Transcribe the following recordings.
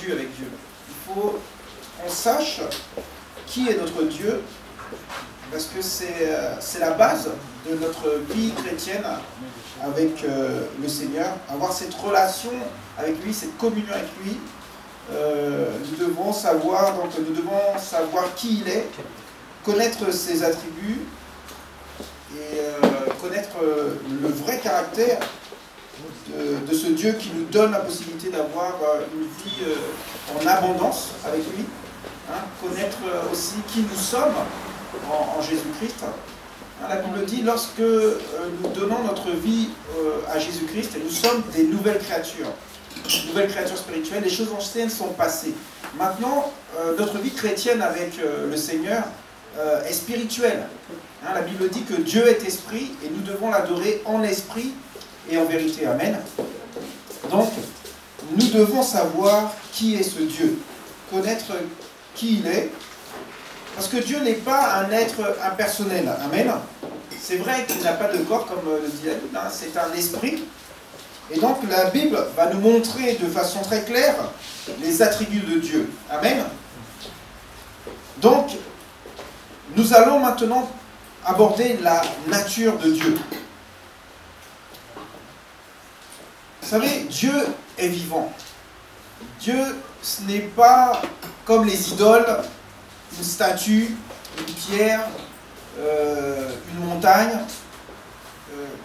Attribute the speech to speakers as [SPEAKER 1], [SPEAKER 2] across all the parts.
[SPEAKER 1] rendu avec Dieu. Il faut qu'on sache qui est notre Dieu, parce que c'est la base de notre vie chrétienne avec le Seigneur. Avoir cette relation avec lui, cette communion avec lui. Nous devons savoir qui il est, connaître ses attributs et connaître le vrai caractère de ce Dieu qui nous donne la possibilité d'avoir une vie en abondance avec lui. Connaître aussi qui nous sommes en Jésus-Christ. La Bible dit, lorsque nous donnons notre vie à Jésus-Christ, nous sommes des nouvelles créatures spirituelles, les choses anciennes sont passées. Maintenant, notre vie chrétienne avec le Seigneur est spirituelle. La Bible dit que Dieu est esprit et nous devons l'adorer en esprit et en vérité. Amen. Donc, nous devons savoir qui est ce Dieu, connaître qui il est, parce que Dieu n'est pas un être impersonnel. Amen. C'est vrai qu'il n'a pas de corps, comme le dit la Bible, c'est un esprit. Et donc la Bible va nous montrer de façon très claire les attributs de Dieu. Amen. Donc, nous allons maintenant aborder la nature de Dieu. Vous savez, Dieu est vivant. Dieu, ce n'est pas comme les idoles, une statue, une pierre, une montagne.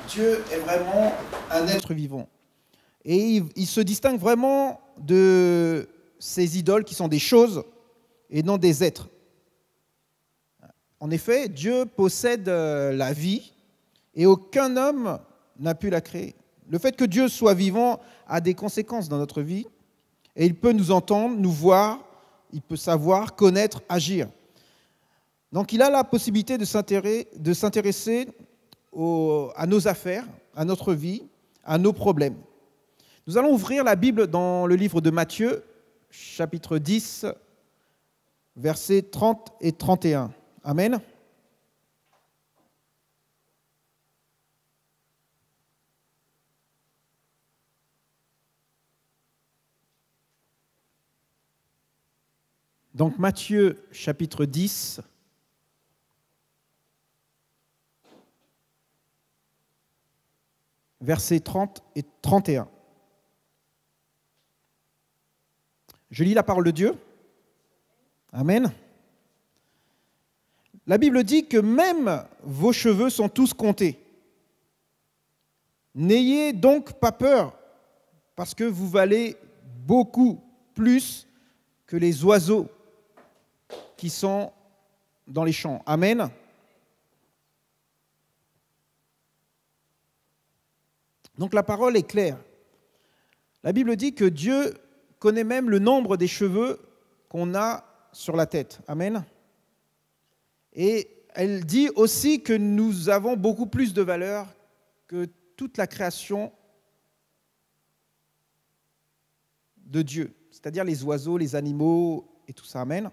[SPEAKER 1] Dieu est vraiment un être vivant. Et il se distingue vraiment de ces idoles qui sont des choses et non des êtres. En effet, Dieu possède la vie et aucun homme n'a pu la créer. Le fait que Dieu soit vivant a des conséquences dans notre vie et il peut nous entendre, nous voir, il peut savoir, connaître, agir. Donc il a la possibilité de s'intéresser à nos affaires, à notre vie, à nos problèmes. Nous allons ouvrir la Bible dans le livre de Matthieu, chapitre 10, versets 30 et 31. Amen. Donc Matthieu, chapitre 10, versets 30 et 31. Je lis la parole de Dieu. Amen. La Bible dit que même vos cheveux sont tous comptés. N'ayez donc pas peur, parce que vous valez beaucoup plus que les oiseaux qui sont dans les champs. Amen. Donc la parole est claire. La Bible dit que Dieu connaît même le nombre des cheveux qu'on a sur la tête. Amen. Et elle dit aussi que nous avons beaucoup plus de valeur que toute la création de Dieu, c'est-à-dire les oiseaux, les animaux et tout ça. Amen.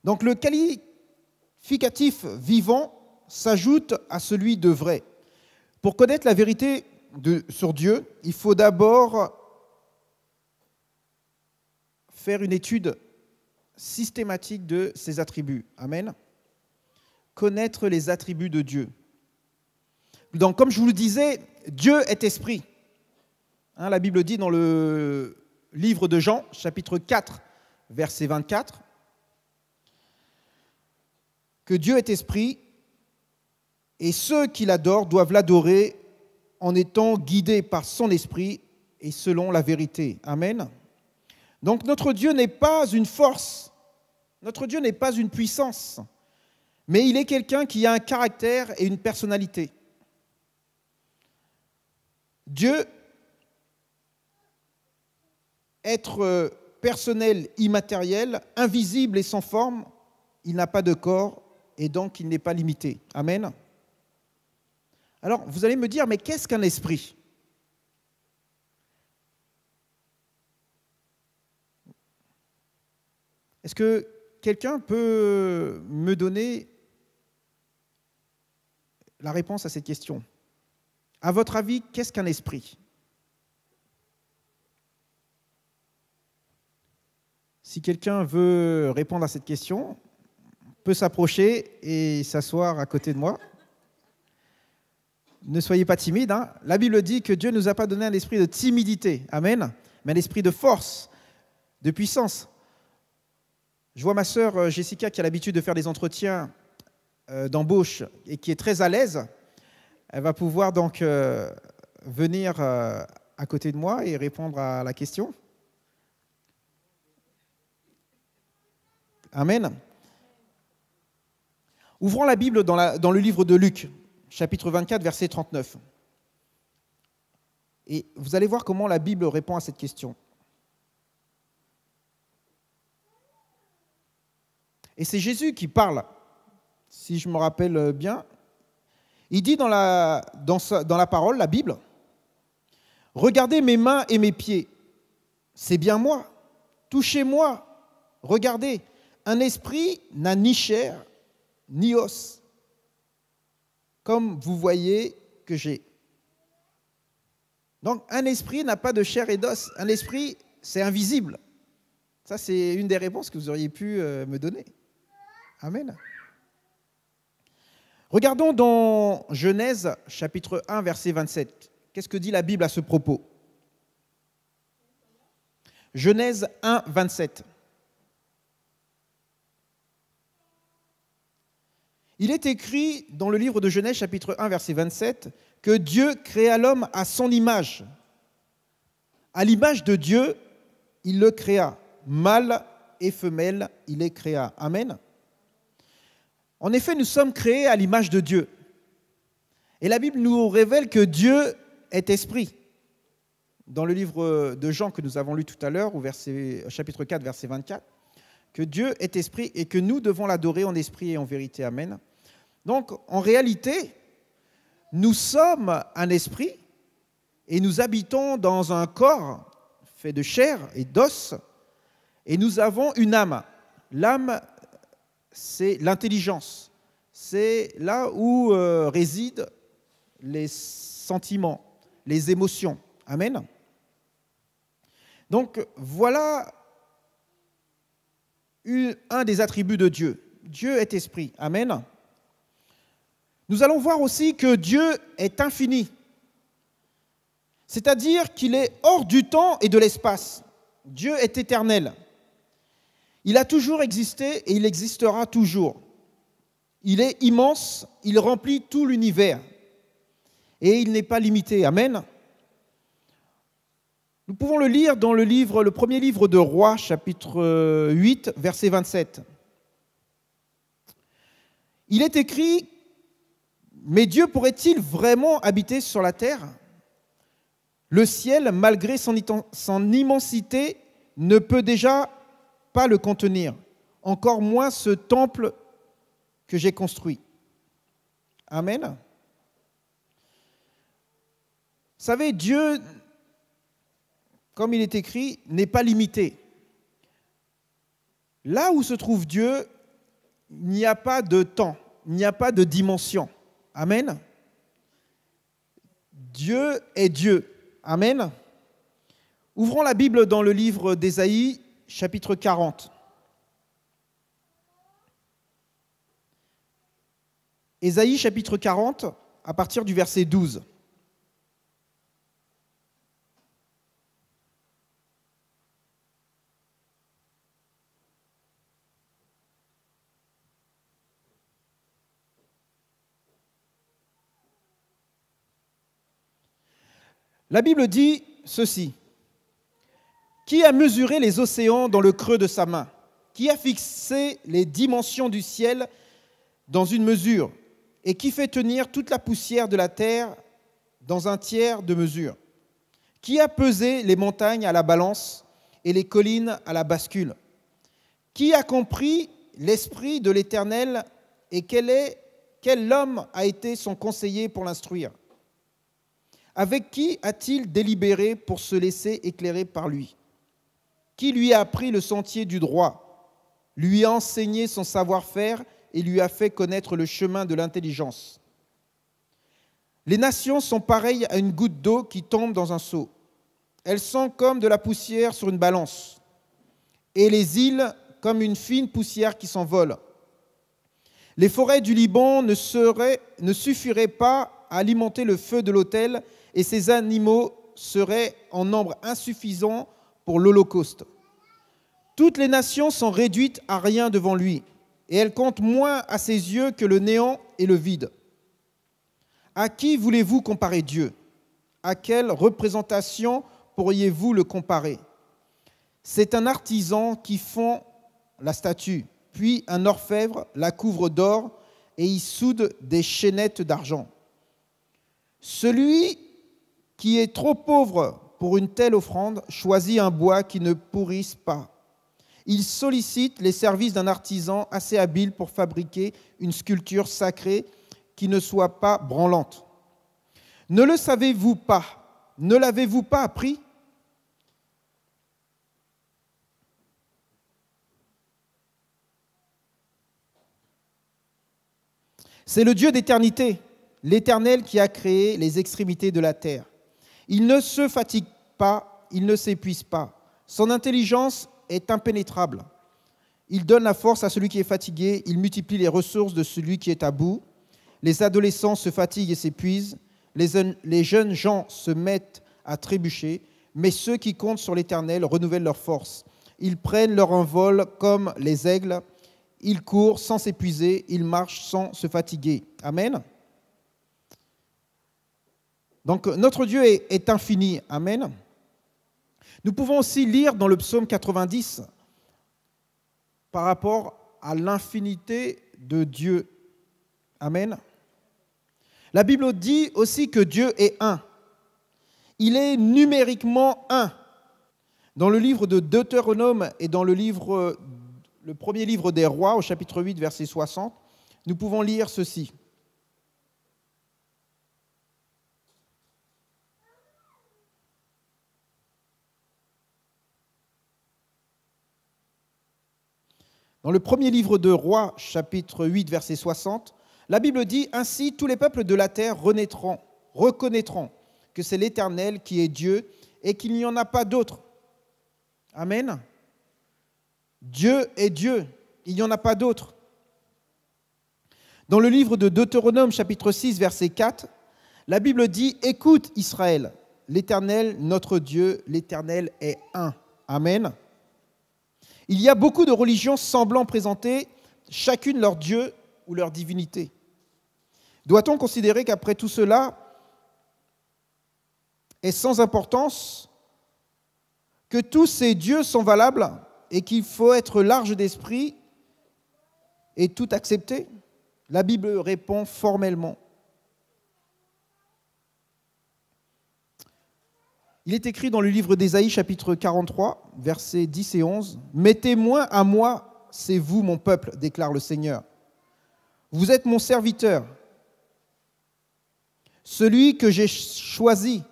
[SPEAKER 1] Donc le qualificatif vivant s'ajoute à celui de vrai. Pour connaître la vérité sur Dieu, il faut d'abord faire une étude systématique de ses attributs. Amen. Connaître les attributs de Dieu. Donc, comme je vous le disais, Dieu est esprit. La Bible dit dans le livre de Jean, chapitre 4, verset 24, que Dieu est esprit et ceux qui l'adorent doivent l'adorer en étant guidés par son esprit et selon la vérité. Amen. Donc notre Dieu n'est pas une force, notre Dieu n'est pas une puissance, mais il est quelqu'un qui a un caractère et une personnalité. Dieu, être personnel, immatériel, invisible et sans forme, il n'a pas de corps et donc il n'est pas limité. Amen. Alors, vous allez me dire, mais qu'est-ce qu'un esprit ? Est-ce que quelqu'un peut me donner la réponse à cette question ? À votre avis, qu'est-ce qu'un esprit ? Si quelqu'un veut répondre à cette question, peut s'approcher et s'asseoir à côté de moi. Ne soyez pas timide. Hein. La Bible dit que Dieu ne nous a pas donné un esprit de timidité. Amen. Mais un esprit de force, de puissance. Je vois ma sœur Jessica qui a l'habitude de faire des entretiens d'embauche et qui est très à l'aise. Elle va pouvoir donc venir à côté de moi et répondre à la question. Amen. Ouvrons la Bible dans le livre de Luc, chapitre 24, verset 39. Et vous allez voir comment la Bible répond à cette question. Et c'est Jésus qui parle, si je me rappelle bien. Il dit dans la parole, la Bible, « Regardez mes mains et mes pieds, c'est bien moi. Touchez-moi, regardez. Un esprit n'a ni chair, ni os, comme vous voyez que j'ai. » Donc, un esprit n'a pas de chair et d'os. Un esprit, c'est invisible. Ça, c'est une des réponses que vous auriez pu me donner. Amen. Regardons dans Genèse, chapitre 1, verset 27. Qu'est-ce que dit la Bible à ce propos? Genèse 1, 27. Il est écrit dans le livre de Genèse, chapitre 1, verset 27, que Dieu créa l'homme à son image. À l'image de Dieu, il le créa. Mâle et femelle, il les créa. Amen. En effet, nous sommes créés à l'image de Dieu. Et la Bible nous révèle que Dieu est esprit. Dans le livre de Jean que nous avons lu tout à l'heure, au chapitre 4, verset 24, que Dieu est esprit et que nous devons l'adorer en esprit et en vérité. Amen. Donc, en réalité, nous sommes un esprit et nous habitons dans un corps fait de chair et d'os et nous avons une âme. L'âme, c'est l'intelligence. C'est là où résident les sentiments, les émotions. Amen. Donc, voilà un des attributs de Dieu. Dieu est esprit. Amen. Nous allons voir aussi que Dieu est infini. C'est-à-dire qu'il est hors du temps et de l'espace. Dieu est éternel. Il a toujours existé et il existera toujours. Il est immense, il remplit tout l'univers. Et il n'est pas limité. Amen. Nous pouvons le lire dans le premier livre de Rois, chapitre 8, verset 27. Il est écrit, « Mais Dieu pourrait-il vraiment habiter sur la terre ? Le ciel, malgré son immensité, ne peut déjà pas le contenir, encore moins ce temple que j'ai construit. » Amen. Vous savez, Dieu, comme il est écrit, n'est pas limité. Là où se trouve Dieu, il n'y a pas de temps, il n'y a pas de dimension. Amen. Dieu est Dieu. Amen. Ouvrons la Bible dans le livre d'Ésaïe, chapitre 40. Ésaïe, chapitre 40, à partir du verset 12. La Bible dit ceci. « Qui a mesuré les océans dans le creux de sa main? Qui a fixé les dimensions du ciel dans une mesure? Et qui fait tenir toute la poussière de la terre dans un tiers de mesure? Qui a pesé les montagnes à la balance et les collines à la bascule? Qui a compris l'esprit de l'Éternel et quel homme a été son conseiller pour l'instruire? Avec qui a-t-il délibéré pour se laisser éclairer par lui? Qui lui a appris le sentier du droit, lui a enseigné son savoir-faire et lui a fait connaître le chemin de l'intelligence? Les nations sont pareilles à une goutte d'eau qui tombe dans un seau. Elles sont comme de la poussière sur une balance. et les îles comme une fine poussière qui s'envole. Les forêts du Liban ne suffiraient pas à alimenter le feu de l'autel, et ces animaux seraient en nombre insuffisant pour l'Holocauste. Toutes les nations sont réduites à rien devant lui, et elles comptent moins à ses yeux que le néant et le vide. À qui voulez-vous comparer Dieu? À quelle représentation pourriez-vous le comparer? C'est un artisan qui fond la statue, puis un orfèvre la couvre d'or et y soude des chaînettes d'argent. Celui qui est trop pauvre pour une telle offrande choisit un bois qui ne pourrisse pas. Il sollicite les services d'un artisan assez habile pour fabriquer une sculpture sacrée qui ne soit pas branlante. Ne le savez-vous pas? Ne l'avez-vous pas appris? C'est le Dieu d'éternité, l'Éternel qui a créé les extrémités de la terre. Il ne se fatigue pas, il ne s'épuise pas. Son intelligence est impénétrable. Il donne la force à celui qui est fatigué, il multiplie les ressources de celui qui est à bout. Les adolescents se fatiguent et s'épuisent, les jeunes gens se mettent à trébucher, mais ceux qui comptent sur l'Éternel renouvellent leur force. Ils prennent leur envol comme les aigles, ils courent sans s'épuiser, ils marchent sans se fatiguer. Amen. Donc notre Dieu est infini. Amen. Nous pouvons aussi lire dans le psaume 90 par rapport à l'infinité de Dieu. Amen. La Bible dit aussi que Dieu est un. Il est numériquement un. Dans le livre de Deutéronome et dans le premier livre des Rois, au chapitre 8, verset 60, nous pouvons lire ceci. Dans le premier livre de Rois, chapitre 8, verset 60, la Bible dit « Ainsi, tous les peuples de la terre reconnaîtront que c'est l'Éternel qui est Dieu et qu'il n'y en a pas d'autre. » Amen. Dieu est Dieu, il n'y en a pas d'autre. Dans le livre de Deutéronome, chapitre 6, verset 4, la Bible dit « Écoute Israël, l'Éternel, notre Dieu, l'Éternel est un. » Amen. Il y a beaucoup de religions semblant présenter chacune leur Dieu ou leur divinité. Doit-on considérer qu'après tout cela est sans importance, que tous ces dieux sont valables et qu'il faut être large d'esprit et tout accepter? La Bible répond formellement. Il est écrit dans le livre d'Ésaïe, chapitre 43, versets 10 et 11, « Mes témoins à moi, c'est vous, mon peuple, déclare le Seigneur. Vous êtes mon serviteur, celui que j'ai choisi.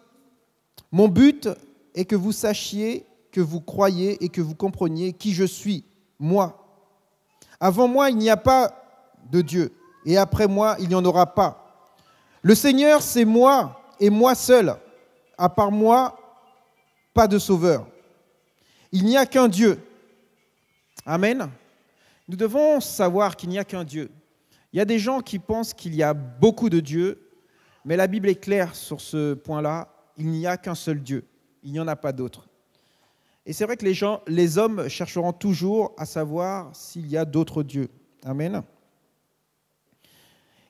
[SPEAKER 1] Mon but est que vous sachiez, que vous croyiez et que vous compreniez qui je suis, moi. Avant moi, il n'y a pas de Dieu, et après moi, il n'y en aura pas. Le Seigneur, c'est moi et moi seul. À part moi, pas de sauveur. Il n'y a qu'un Dieu. » Amen. Nous devons savoir qu'il n'y a qu'un Dieu. Il y a des gens qui pensent qu'il y a beaucoup de dieux, mais la Bible est claire sur ce point-là. Il n'y a qu'un seul Dieu. Il n'y en a pas d'autre. Et c'est vrai que les hommes chercheront toujours à savoir s'il y a d'autres dieux. Amen.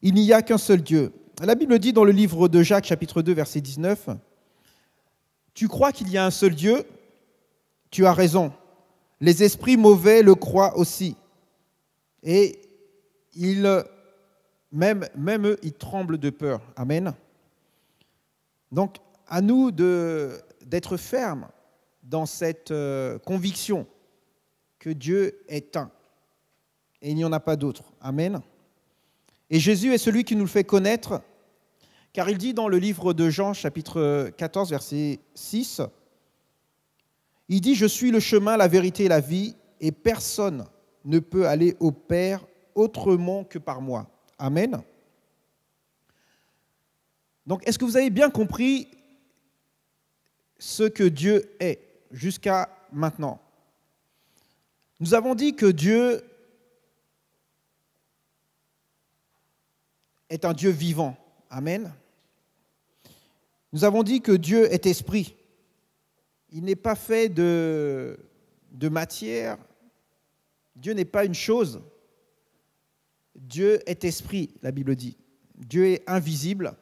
[SPEAKER 1] Il n'y a qu'un seul Dieu. La Bible dit dans le livre de Jacques, chapitre 2, verset 19, « Tu crois qu'il y a un seul Dieu? Tu as raison. Les esprits mauvais le croient aussi. Et même eux, ils tremblent de peur. » Amen. Donc, à nous d'être fermes dans cette conviction que Dieu est un et il n'y en a pas d'autre. Amen. Et Jésus est celui qui nous le fait connaître, car il dit dans le livre de Jean, chapitre 14, verset 6, il dit « Je suis le chemin, la vérité et la vie, et personne ne peut aller au Père autrement que par moi. » Amen. Donc, est-ce que vous avez bien compris ce que Dieu est jusqu'à maintenant? Nous avons dit que Dieu est un Dieu vivant. Amen. Nous avons dit que Dieu est esprit. Il n'est pas fait de matière. Dieu n'est pas une chose. Dieu est esprit, la Bible dit. Dieu est invisible.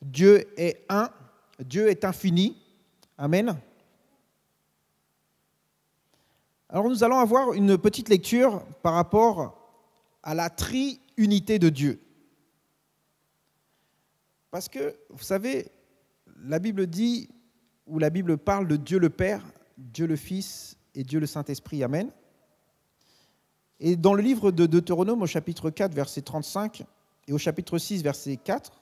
[SPEAKER 1] Dieu est un. Dieu est infini. Amen. Alors nous allons avoir une petite lecture par rapport à la triunité de Dieu. Parce que, vous savez, la Bible dit, ou la Bible parle de Dieu le Père, Dieu le Fils et Dieu le Saint-Esprit. Amen. Et dans le livre de Deutéronome, au chapitre 4, verset 35, et au chapitre 6, verset 4,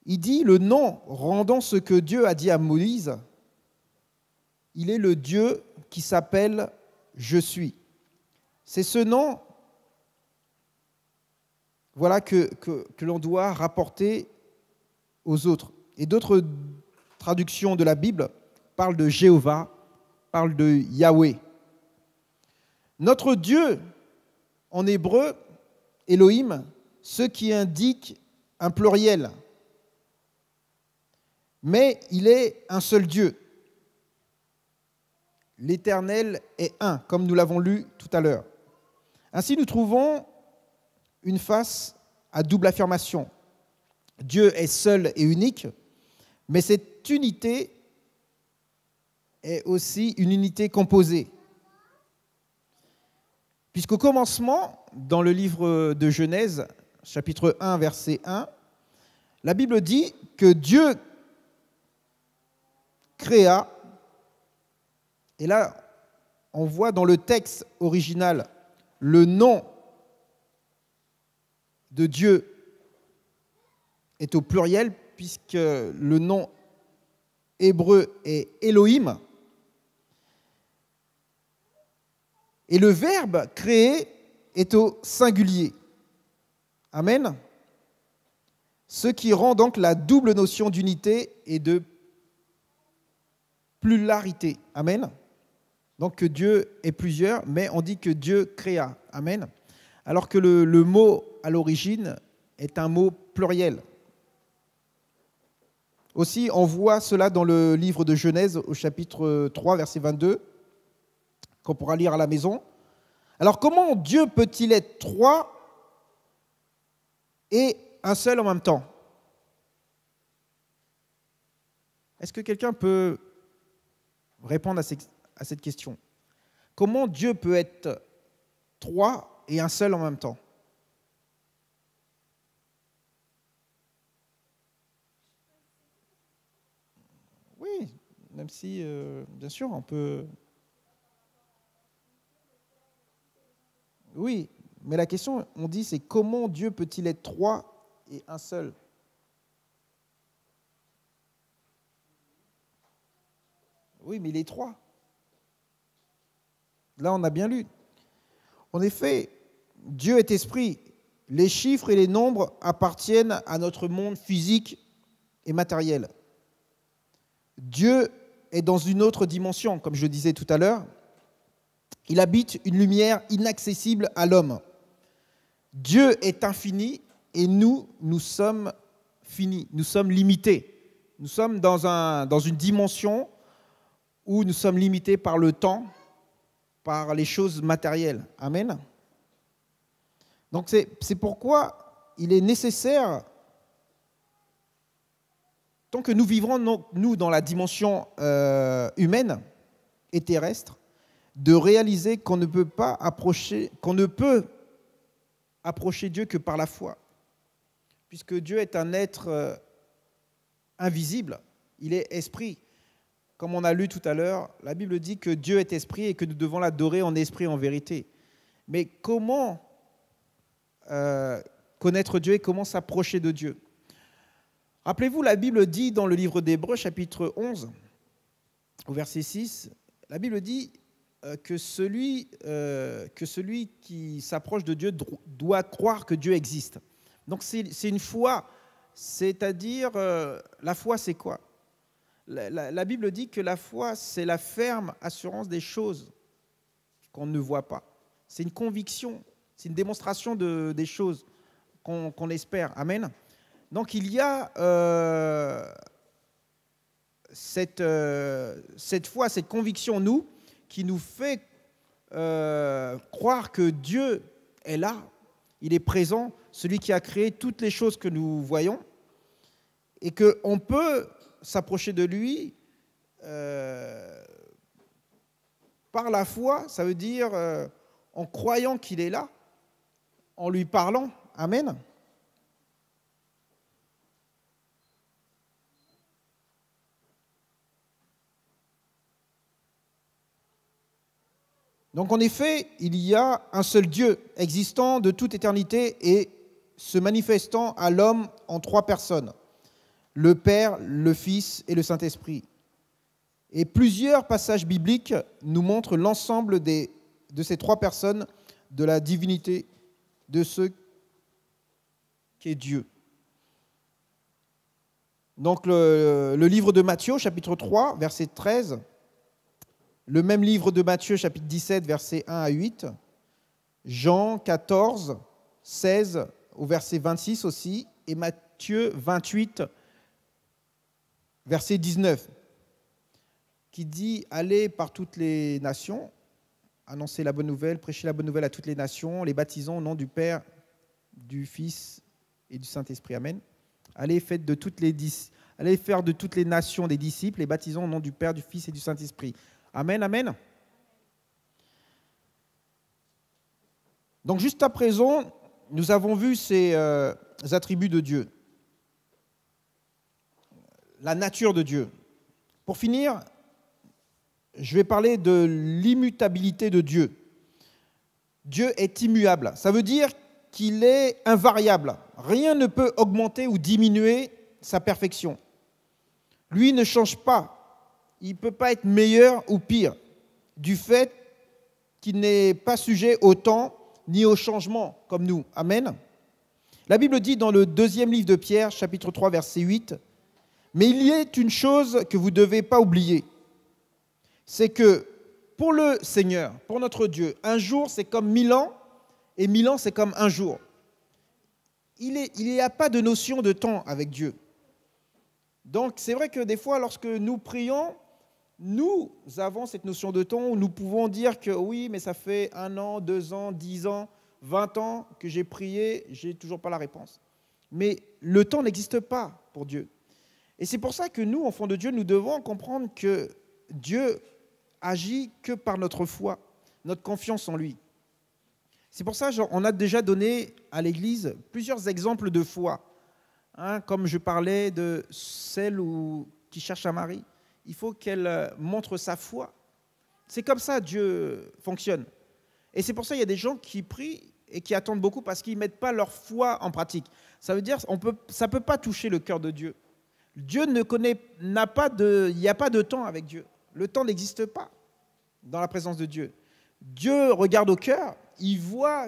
[SPEAKER 1] il dit, le nom rendant ce que Dieu a dit à Moïse, il est le Dieu qui s'appelle « Je suis ». C'est ce nom, voilà, que l'on doit rapporter aux autres. Et d'autres traductions de la Bible parlent de Jéhovah, parlent de Yahweh. Notre Dieu, en hébreu, Elohim, ce qui indique un pluriel. Mais il est un seul Dieu. L'Éternel est un, comme nous l'avons lu tout à l'heure. Ainsi, nous trouvons une face à double affirmation. Dieu est seul et unique, mais cette unité est aussi une unité composée. Puisqu'au commencement, dans le livre de Genèse, chapitre 1, verset 1, la Bible dit que Dieu créa, et là, on voit dans le texte original le nom de Dieu est au pluriel, puisque le nom hébreu est Elohim. Et le verbe créer est au singulier. Amen. Ce qui rend donc la double notion d'unité et de pluralité. Amen. Donc que Dieu est plusieurs, mais on dit que Dieu créa. Amen. Alors que le mot à l'origine est un mot pluriel. Aussi, on voit cela dans le livre de Genèse au chapitre 3, verset 22, qu'on pourra lire à la maison. Alors, comment Dieu peut-il être trois et un seul en même temps? Est-ce que quelqu'un peut répondre à cette question? Comment Dieu peut être trois et un seul en même temps? Oui, même si, bien sûr, on peut... Oui, mais la question, on dit, c'est comment Dieu peut-il être trois et un seul? Oui, mais il est trois. Là, on a bien lu. En effet, Dieu est esprit. Les chiffres et les nombres appartiennent à notre monde physique et matériel. Dieu est dans une autre dimension, comme je le disais tout à l'heure. Il habite une lumière inaccessible à l'homme. Dieu est infini et nous sommes finis, nous sommes limités. Nous sommes dans une dimension où nous sommes limités par le temps, par les choses matérielles. Amen. Donc c'est pourquoi il est nécessaire, tant que nous vivrons, nous, dans la dimension humaine et terrestre, de réaliser qu'on ne peut approcher Dieu que par la foi. Puisque Dieu est un être invisible, il est esprit. Comme on a lu tout à l'heure, la Bible dit que Dieu est esprit et que nous devons l'adorer en esprit et en vérité. Mais comment connaître Dieu et comment s'approcher de Dieu? Rappelez-vous, la Bible dit dans le livre d'Hébreux, chapitre 11, au verset 6, la Bible dit que celui qui s'approche de Dieu doit croire que Dieu existe. Donc c'est une foi, c'est-à-dire, la foi c'est quoi? La Bible dit que la foi c'est la ferme assurance des choses qu'on ne voit pas. C'est une conviction, c'est une démonstration des choses qu'on espère. Amen. Donc il y a cette foi, cette conviction en nous qui nous fait croire que Dieu est là, il est présent, celui qui a créé toutes les choses que nous voyons, et qu'on peut s'approcher de lui par la foi, ça veut dire en croyant qu'il est là, en lui parlant. Amen. Donc en effet, il y a un seul Dieu existant de toute éternité et se manifestant à l'homme en trois personnes, le Père, le Fils et le Saint-Esprit. Et plusieurs passages bibliques nous montrent l'ensemble de ces trois personnes de la divinité de ce qu'est Dieu. Donc le livre de Matthieu, chapitre 3, verset 13, le même livre de Matthieu, chapitre 17, versets 1 à 8, Jean 14, 16 au verset 26 aussi, et Matthieu 28, verset 19, qui dit « Allez par toutes les nations, annoncez la bonne nouvelle, prêchez la bonne nouvelle à toutes les nations, les baptisons au nom du Père, du Fils et du Saint-Esprit. Amen. Allez faire de toutes les nations des disciples, les baptisons au nom du Père, du Fils et du Saint-Esprit. » Amen, amen. Donc juste à présent, nous avons vu ces attributs de Dieu, la nature de Dieu. Pour finir, je vais parler de l'immutabilité de Dieu. Dieu est immuable. Ça veut dire qu'il est invariable. Rien ne peut augmenter ou diminuer sa perfection. Lui ne change pas. Il ne peut pas être meilleur ou pire du fait qu'il n'est pas sujet au temps ni au changement comme nous. Amen. La Bible dit dans le 2e livre de Pierre, chapitre 3, verset 8, « Mais il y a une chose que vous ne devez pas oublier, c'est que pour le Seigneur, pour notre Dieu, un jour c'est comme 1000 ans et 1000 ans c'est comme un jour. » Il n'y a pas de notion de temps avec Dieu. Donc c'est vrai que des fois lorsque nous prions, nous avons cette notion de temps où nous pouvons dire que oui, mais ça fait 1 an, 2 ans, 10 ans, 20 ans que j'ai prié, je n'ai toujours pas la réponse. Mais le temps n'existe pas pour Dieu. Et c'est pour ça que nous, enfants de Dieu, nous devons comprendre que Dieu agit que par notre foi, notre confiance en lui. C'est pour ça qu'on a déjà donné à l'Église plusieurs exemples de foi. Comme je parlais de celle qui cherche un mari. Il faut qu'elle montre sa foi. C'est comme ça Dieu fonctionne. Et c'est pour ça qu'il y a des gens qui prient et qui attendent beaucoup parce qu'ils ne mettent pas leur foi en pratique. Ça veut dire que ça ne peut pas toucher le cœur de Dieu. Dieu il n'y a pas de temps avec Dieu. Le temps n'existe pas dans la présence de Dieu. Dieu regarde au cœur, il voit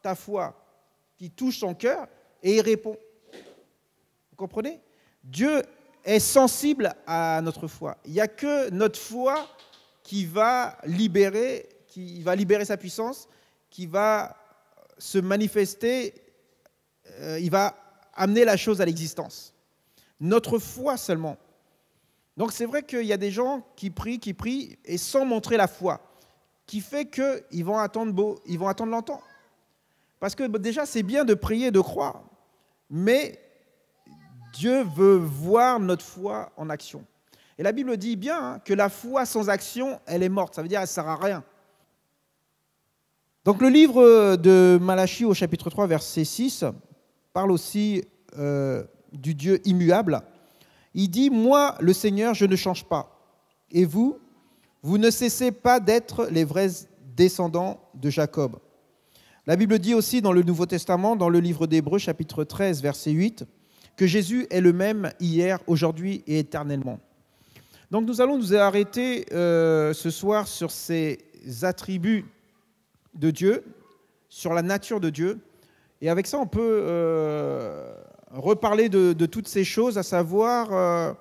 [SPEAKER 1] ta foi qui touche son cœur et il répond. Vous comprenez ? Dieu est sensible à notre foi. Il n'y a que notre foi qui va libérer sa puissance, qui va se manifester, il va amener la chose à l'existence. Notre foi seulement. Donc c'est vrai qu'il y a des gens qui prient, et sans montrer la foi, qui fait qu'ils vont attendre longtemps. Parce que déjà, c'est bien de prier et de croire, mais Dieu veut voir notre foi en action. Et la Bible dit bien que la foi sans action, elle est morte. Ça veut dire qu'elle ne sert à rien. Donc le livre de Malachie au chapitre 3, verset 6, parle aussi du Dieu immuable. Il dit « Moi, le Seigneur, je ne change pas. Et vous, vous ne cessez pas d'être les vrais descendants de Jacob. » La Bible dit aussi dans le Nouveau Testament, dans le livre d'Hébreux, chapitre 13, verset 8, que Jésus est le même hier, aujourd'hui et éternellement. Donc nous allons nous arrêter ce soir sur ces attributs de Dieu, sur la nature de Dieu. Et avec ça, on peut reparler de toutes ces choses, à savoir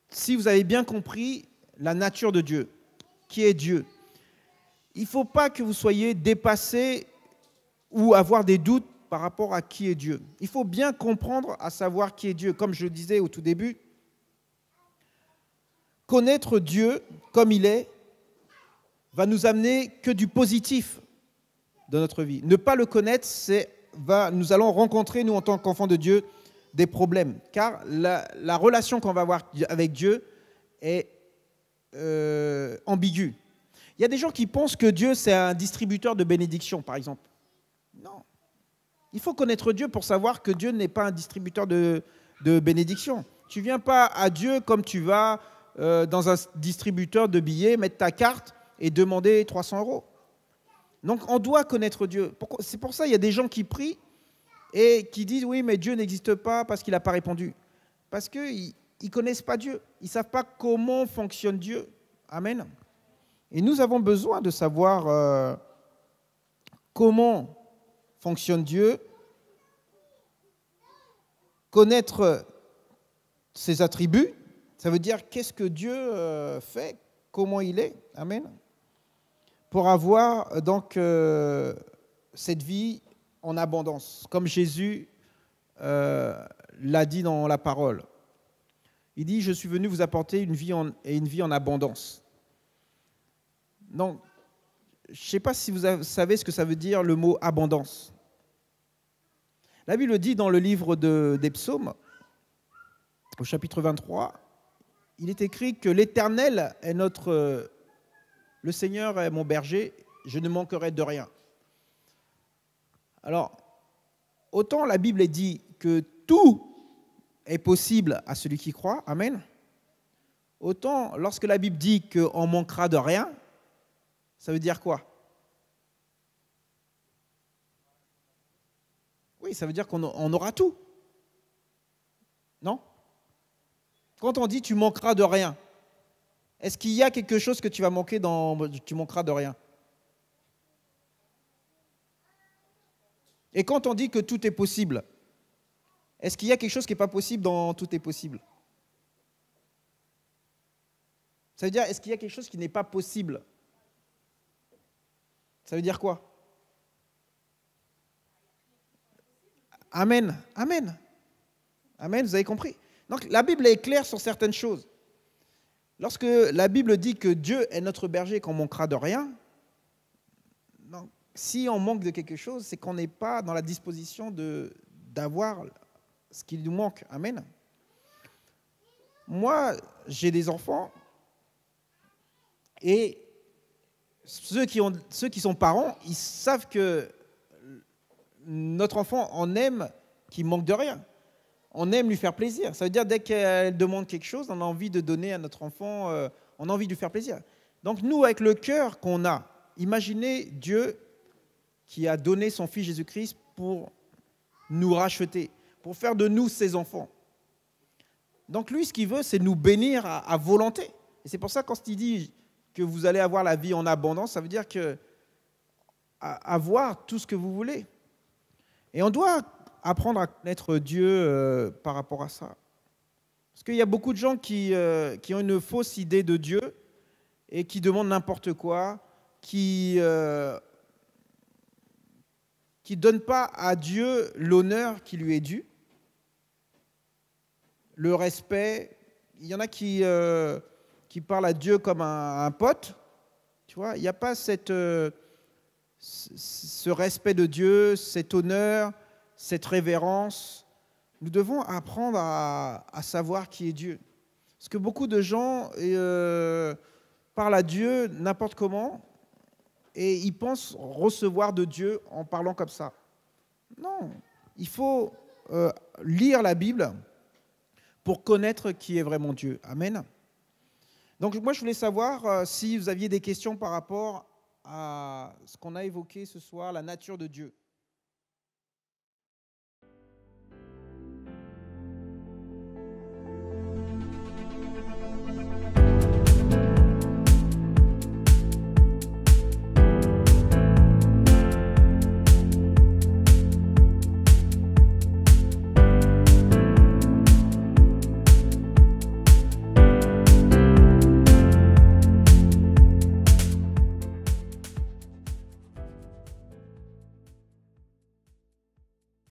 [SPEAKER 1] si vous avez bien compris la nature de Dieu, qui est Dieu. il ne faut pas que vous soyez dépassés ou avoir des doutes par rapport à qui est Dieu. Il faut bien comprendre à savoir qui est Dieu. Comme je le disais au tout début, connaître Dieu comme il est va nous amener que du positif dans notre vie. Ne pas le connaître, nous allons rencontrer, nous en tant qu'enfants de Dieu, des problèmes. Car la relation qu'on va avoir avec Dieu est ambiguë. Il y a des gens qui pensent que Dieu, c'est un distributeur de bénédictions, par exemple. Non. Il faut connaître Dieu pour savoir que Dieu n'est pas un distributeur de bénédictions. Tu ne viens pas à Dieu comme tu vas dans un distributeur de billets, mettre ta carte et demander 300 €. Donc, on doit connaître Dieu. C'est pour ça qu'il y a des gens qui prient et qui disent « Oui, mais Dieu n'existe pas parce qu'il n'a pas répondu. » Parce qu'ils ne connaissent pas Dieu. Ils ne savent pas comment fonctionne Dieu. Amen. Et nous avons besoin de savoir comment fonctionne Dieu, connaître ses attributs. Ça veut dire qu'est-ce que Dieu fait, comment il est. Amen. Pour avoir donc cette vie en abondance, comme Jésus l'a dit dans la parole. Il dit, je suis venu vous apporter une vie en abondance. Donc, je ne sais pas si vous savez ce que ça veut dire le mot abondance. La Bible dit dans le livre des Psaumes, au chapitre 23, il est écrit que l'Éternel est le Seigneur est mon berger, je ne manquerai de rien. Alors, autant la Bible dit que tout est possible à celui qui croit, amen. Autant lorsque la Bible dit qu'on manquera de rien, ça veut dire quoi? Oui, ça veut dire qu'on aura tout. Non? Quand on dit tu manqueras de rien, est-ce qu'il y a quelque chose que tu vas manquer tu manqueras de rien? Et quand on dit que tout est possible, est-ce qu'il y a quelque chose qui n'est pas possible dans tout est possible? Ça veut dire, est-ce qu'il y a quelque chose qui n'est pas possible? Ça veut dire quoi? Amen, amen. Amen, vous avez compris? Donc la Bible est claire sur certaines choses. Lorsque la Bible dit que Dieu est notre berger et qu'on manquera de rien, donc, si on manque de quelque chose, c'est qu'on n'est pas dans la disposition d'avoir ce qui nous manque. Amen. Moi, j'ai des enfants et ceux qui sont parents, ils savent que notre enfant, on aime qu'il manque de rien. On aime lui faire plaisir. Ça veut dire dès qu'elle demande quelque chose, on a envie de donner à notre enfant, on a envie de lui faire plaisir. Donc nous, avec le cœur qu'on a, imaginez Dieu qui a donné son Fils Jésus-Christ pour nous racheter, pour faire de nous ses enfants. Donc lui, ce qu'il veut, c'est nous bénir à volonté. Et c'est pour ça, quand il dit que vous allez avoir la vie en abondance, ça veut dire avoir tout ce que vous voulez. Et on doit apprendre à connaître Dieu par rapport à ça. Parce qu'il y a beaucoup de gens qui ont une fausse idée de Dieu et qui demandent n'importe quoi, qui ne donnent pas à Dieu l'honneur qui lui est dû, le respect. Il y en a qui parlent à Dieu comme un pote. Tu vois, il n'y a pas ce respect de Dieu, cet honneur, cette révérence. Nous devons apprendre à savoir qui est Dieu. Parce que beaucoup de gens parlent à Dieu n'importe comment et ils pensent recevoir de Dieu en parlant comme ça. Non, il faut lire la Bible pour connaître qui est vraiment Dieu. Amen. Donc moi, je voulais savoir si vous aviez des questions par rapport à ce qu'on a évoqué ce soir, la nature de Dieu.